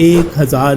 1000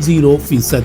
0%,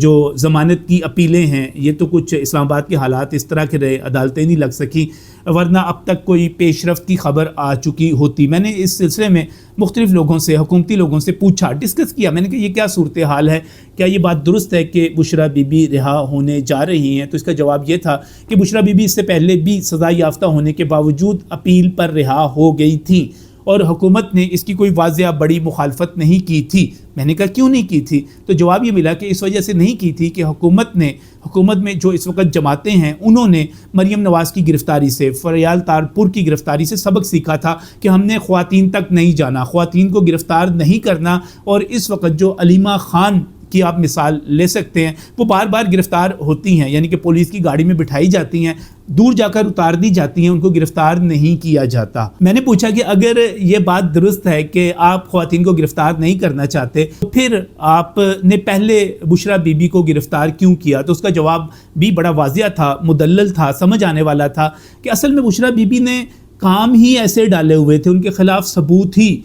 جو ضمانت کی اپیلیں ہیں یہ تو کچھ اسلام آباد کے حالات اس طرح کے رہے، عدالتیں نہیں لگ سکیں، ورنہ اب تک کوئی پیش رفت کی خبر آ چکی ہوتی۔ میں نے اس سلسلے میں مختلف لوگوں سے، حکومتی لوگوں سے پوچھا، ڈسکس کیا، میں نے کہا یہ کیا صورتحال ہے، کیا یہ بات درست ہے کہ بشریٰ بی بی رہا ہونے جا رہی ہیں؟ تو اس کا جواب یہ تھا کہ بشریٰ بی بی اس سے پہلے بھی سزا یافتہ ہونے کے باوجود اپیل پر رہا ہو گئی تھیں اور حکومت نے اس کی کوئی واضح بڑی مخالفت نہیں کی تھی۔ میں نے کہا کیوں نہیں کی تھی؟ تو جواب یہ ملا کہ اس وجہ سے نہیں کی تھی کہ حکومت میں جو اس وقت جماعتیں ہیں انہوں نے مریم نواز کی گرفتاری سے، فریال تارپور کی گرفتاری سے سبق سیکھا تھا کہ ہم نے خواتین تک نہیں جانا، خواتین کو گرفتار نہیں کرنا، اور اس وقت جو علیمہ خان کی آپ مثال لے سکتے ہیں، وہ بار بار گرفتار ہوتی ہیں، یعنی کہ پولیس کی گاڑی میں بٹھائی جاتی ہیں، دور جا کر اتار دی جاتی ہیں، ان کو گرفتار نہیں کیا جاتا۔ میں نے پوچھا کہ اگر یہ بات درست ہے کہ آپ خواتین کو گرفتار نہیں کرنا چاہتے تو پھر آپ نے پہلے بشریٰ بی بی کو گرفتار کیوں کیا؟ تو اس کا جواب بھی بڑا واضح تھا، مدلل تھا، سمجھ آنے والا تھا کہ اصل میں بشریٰ بی بی نے کام ہی ایسے ڈالے ہوئے تھے، ان کے خلاف ثبوت ہی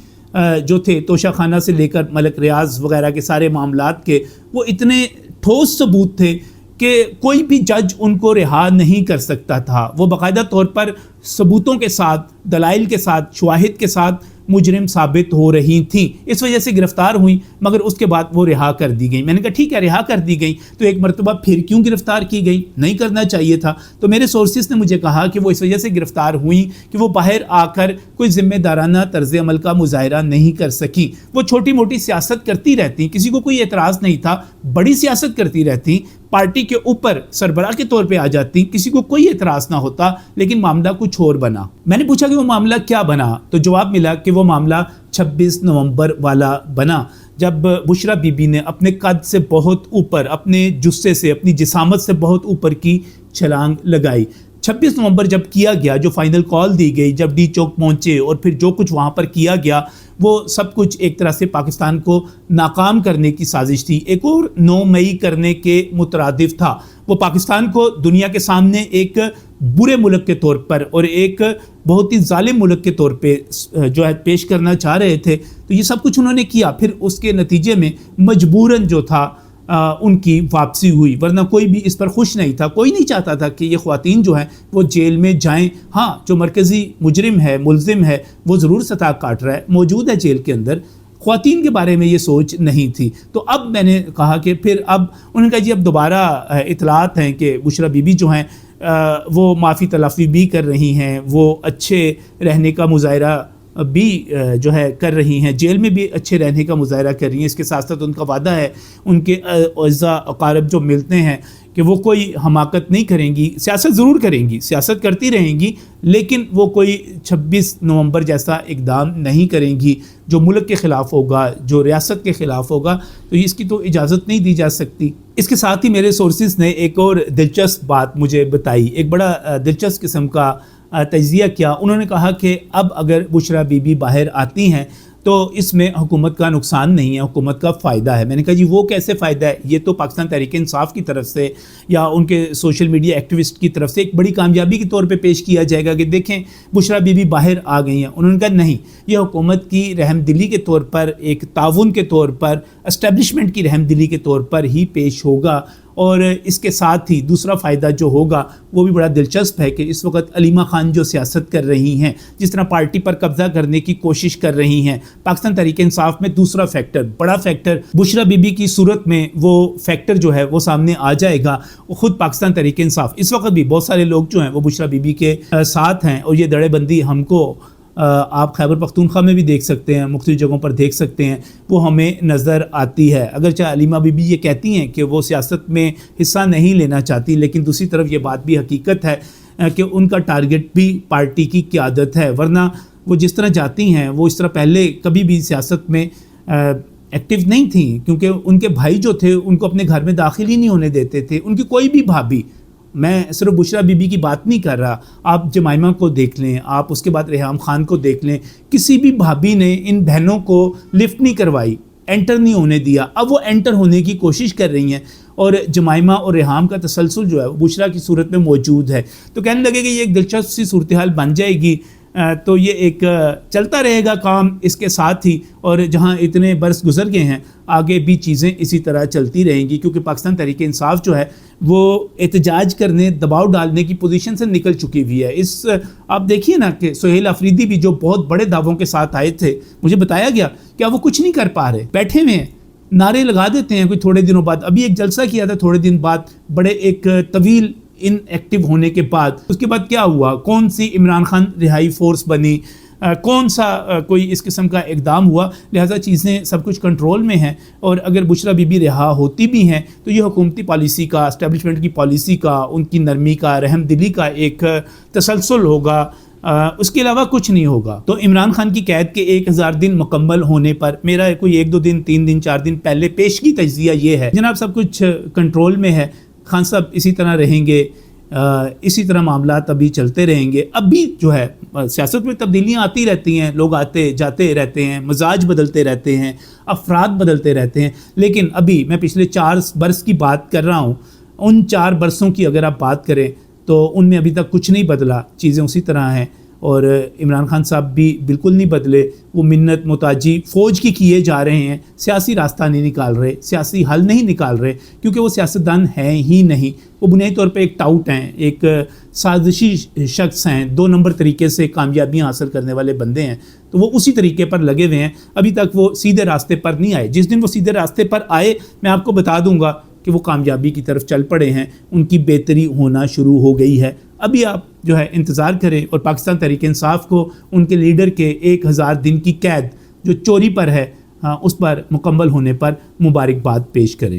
جو تھے توشہ خانہ سے لے کر ملک ریاض وغیرہ کے سارے معاملات کے، وہ اتنے ٹھوس ثبوت تھے کہ کوئی بھی جج ان کو رہا نہیں کر سکتا تھا۔ وہ باقاعدہ طور پر ثبوتوں کے ساتھ، دلائل کے ساتھ، شواہد کے ساتھ مجرم ثابت ہو رہی تھیں، اس وجہ سے گرفتار ہوئیں، مگر اس کے بعد وہ رہا کر دی گئیں۔ میں نے کہا ٹھیک ہے رہا کر دی گئیں تو ایک مرتبہ پھر کیوں گرفتار کی گئی؟ نہیں کرنا چاہیے تھا۔ تو میرے سورسز نے مجھے کہا کہ وہ اس وجہ سے گرفتار ہوئیں کہ وہ باہر آ کر کوئی ذمہ دارانہ طرز عمل کا مظاہرہ نہیں کر سکیں، وہ چھوٹی موٹی سیاست کرتی رہتی، کسی کو کوئی اعتراض نہیں تھا، بڑی سیاست کرتی رہتی، پارٹی کے اوپر سربراہ کے طور پہ آ جاتی، کسی کو کوئی اعتراض نہ ہوتا، لیکن معاملہ کچھ اور بنا۔ میں نے پوچھا کہ وہ معاملہ کیا بنا؟ تو جواب ملا کہ وہ معاملہ 26 نومبر والا بنا، جب بشریٰ بی بی نے اپنے قد سے بہت اوپر، اپنے جثے سے، اپنی جسامت سے بہت اوپر کی چھلانگ لگائی۔ 26 نومبر جب کیا گیا، جو فائنل کال دی گئی، جب ڈی چوک پہنچے اور پھر جو کچھ وہاں پر کیا گیا، وہ سب کچھ ایک طرح سے پاکستان کو ناکام کرنے کی سازش تھی، ایک اور 9 مئی کرنے کے مترادف تھا۔ وہ پاکستان کو دنیا کے سامنے ایک برے ملک کے طور پر اور ایک بہت ہی ظالم ملک کے طور پہ جو ہے پیش کرنا چاہ رہے تھے، تو یہ سب کچھ انہوں نے کیا۔ پھر اس کے نتیجے میں مجبوراً جو تھا ان کی واپسی ہوئی، ورنہ کوئی بھی اس پر خوش نہیں تھا، کوئی نہیں چاہتا تھا کہ یہ خواتین جو ہیں وہ جیل میں جائیں۔ ہاں، جو مرکزی مجرم ہے، ملزم ہے، وہ ضرور سطح کاٹ رہا ہے، موجود ہے جیل کے اندر، خواتین کے بارے میں یہ سوچ نہیں تھی۔ تو اب میں نے کہا کہ پھر اب انہوں نے کہا جی اب دوبارہ اطلاعات ہیں کہ بشریٰ بی بی جو ہیں وہ معافی تلافی بھی کر رہی ہیں، وہ اچھے رہنے کا مظاہرہ بھی جو ہے کر رہی ہیں، جیل میں بھی اچھے رہنے کا مظاہرہ کر رہی ہیں۔ اس کے ساتھ ساتھ ان کا وعدہ ہے ان کے اعزاء اقارب جو ملتے ہیں کہ وہ کوئی حماقت نہیں کریں گی، سیاست ضرور کریں گی، سیاست کرتی رہیں گی، لیکن وہ کوئی 26 نومبر جیسا اقدام نہیں کریں گی جو ملک کے خلاف ہوگا، جو ریاست کے خلاف ہوگا، تو اس کی تو اجازت نہیں دی جا سکتی۔ اس کے ساتھ ہی میرے سورسز نے ایک اور دلچسپ بات مجھے بتائی، ایک بڑا دلچسپ قسم کا تجزیہ کیا۔ انہوں نے کہا کہ اب اگر بشریٰ بی بی باہر آتی ہیں تو اس میں حکومت کا نقصان نہیں ہے، حکومت کا فائدہ ہے۔ میں نے کہا جی وہ کیسے فائدہ ہے؟ یہ تو پاکستان تحریک انصاف کی طرف سے یا ان کے سوشل میڈیا ایکٹیوسٹ کی طرف سے ایک بڑی کامیابی کے طور پہ پیش کیا جائے گا کہ دیکھیں بشریٰ بی بی باہر آ گئی ہیں۔ انہوں نے کہا نہیں، یہ حکومت کی رحم دلی کے طور پر، ایک تعاون کے طور پر، اسٹیبلشمنٹ کی رحم دلی کے طور پر ہی پیش ہوگا، اور اس کے ساتھ ہی دوسرا فائدہ جو ہوگا وہ بھی بڑا دلچسپ ہے کہ اس وقت علیمہ خان جو سیاست کر رہی ہیں، جس طرح پارٹی پر قبضہ کرنے کی کوشش کر رہی ہیں، پاکستان تحریک انصاف میں دوسرا فیکٹر، بڑا فیکٹر بشریٰ بی بی کی صورت میں وہ فیکٹر جو ہے وہ سامنے آ جائے گا۔ وہ خود پاکستان تحریک انصاف اس وقت بھی بہت سارے لوگ جو ہیں وہ بشریٰ بی بی کے ساتھ ہیں، اور یہ دڑے بندی ہم کو آپ خیبر پختونخوا میں بھی دیکھ سکتے ہیں، مختلف جگہوں پر دیکھ سکتے ہیں، وہ ہمیں نظر آتی ہے۔ اگرچہ علیمہ بی بی یہ کہتی ہیں کہ وہ سیاست میں حصہ نہیں لینا چاہتی، لیکن دوسری طرف یہ بات بھی حقیقت ہے کہ ان کا ٹارگٹ بھی پارٹی کی قیادت ہے، ورنہ وہ جس طرح جاتی ہیں وہ اس طرح پہلے کبھی بھی سیاست میں ایکٹیو نہیں تھیں، کیونکہ ان کے بھائی جو تھے ان کو اپنے گھر میں داخل ہی نہیں ہونے دیتے تھے۔ ان کی کوئی بھی بھابھی، میں صرف بشریٰ بی بی کی بات نہیں کر رہا، آپ جمائمہ کو دیکھ لیں، آپ اس کے بعد ریحام خان کو دیکھ لیں، کسی بھی بھابھی نے ان بہنوں کو لفٹ نہیں کروائی، انٹر نہیں ہونے دیا۔ اب وہ انٹر ہونے کی کوشش کر رہی ہیں، اور جمائمہ اور ریحام کا تسلسل جو ہے وہ بشریٰ کی صورت میں موجود ہے۔ تو کہنے لگے کہ یہ ایک دلچسپ سی صورتحال بن جائے گی تو یہ ایک چلتا رہے گا کام اس کے ساتھ ہی، اور جہاں اتنے برس گزر گئے ہیں آگے بھی چیزیں اسی طرح چلتی رہیں گی، کیونکہ پاکستان تحریک انصاف جو ہے وہ احتجاج کرنے، دباؤ ڈالنے کی پوزیشن سے نکل چکی ہوئی ہے۔ آپ دیکھیے نا کہ سہیل آفریدی بھی جو بہت بڑے دعووں کے ساتھ آئے تھے، مجھے بتایا گیا کہ وہ کچھ نہیں کر پا رہے، بیٹھے ہوئے ہیں، نعرے لگا دیتے ہیں کوئی تھوڑے دنوں بعد۔ ابھی ایک جلسہ کیا تھا تھوڑے دن بعد، بڑے ایک طویل ان ایکٹیو ہونے کے بعد، اس کے بعد کیا ہوا؟ کون سی عمران خان رہائی فورس بنی؟ کون سا کوئی اس قسم کا اقدام ہوا؟ لہٰذا چیزیں سب کچھ کنٹرول میں ہیں، اور اگر بشرا بی بی رہا ہوتی بھی ہیں تو یہ حکومتی پالیسی کا، اسٹیبلشمنٹ کی پالیسی کا، ان کی نرمی کا، رحم دلی کا ایک تسلسل ہوگا، اس کے علاوہ کچھ نہیں ہوگا۔ تو عمران خان کی قید کے 1000 دن مکمل ہونے پر میرا کوئی 1-2 دن 3 دن 4 دن پہلے پیشگی تجزیہ یہ ہے، جناب سب کچھ کنٹرول میں ہے، خان صاحب اسی طرح رہیں گے، اسی طرح معاملات ابھی چلتے رہیں گے۔ ابھی جو ہے سیاست میں تبدیلیاں آتی رہتی ہیں، لوگ آتے جاتے رہتے ہیں، مزاج بدلتے رہتے ہیں، افراد بدلتے رہتے ہیں، لیکن ابھی میں پچھلے 4 برس کی بات کر رہا ہوں، ان 4 برسوں کی اگر آپ بات کریں تو ان میں ابھی تک کچھ نہیں بدلا، چیزیں اسی طرح ہیں، اور عمران خان صاحب بھی بالکل نہیں بدلے، وہ منت محتاجی فوج کی کیے جا رہے ہیں، سیاسی راستہ نہیں نکال رہے، سیاسی حل نہیں نکال رہے، کیونکہ وہ سیاستدان ہیں ہی نہیں، وہ بنیادی طور پہ ایک ٹاؤٹ ہیں، ایک سازشی شخص ہیں، 2 نمبر طریقے سے کامیابیاں حاصل کرنے والے بندے ہیں، تو وہ اسی طریقے پر لگے ہوئے ہیں، ابھی تک وہ سیدھے راستے پر نہیں آئے۔ جس دن وہ سیدھے راستے پر آئے میں آپ کو بتا دوں گا کہ وہ کامیابی کی طرف چل پڑے ہیں، ان کی بہتری ہونا شروع ہو گئی ہے۔ ابھی آپ جو ہے انتظار کریں، اور پاکستان تحریک انصاف کو ان کے لیڈر کے 1000 دن کی قید جو چوری پر ہے، اس پر مکمل ہونے پر مبارکباد پیش کریں۔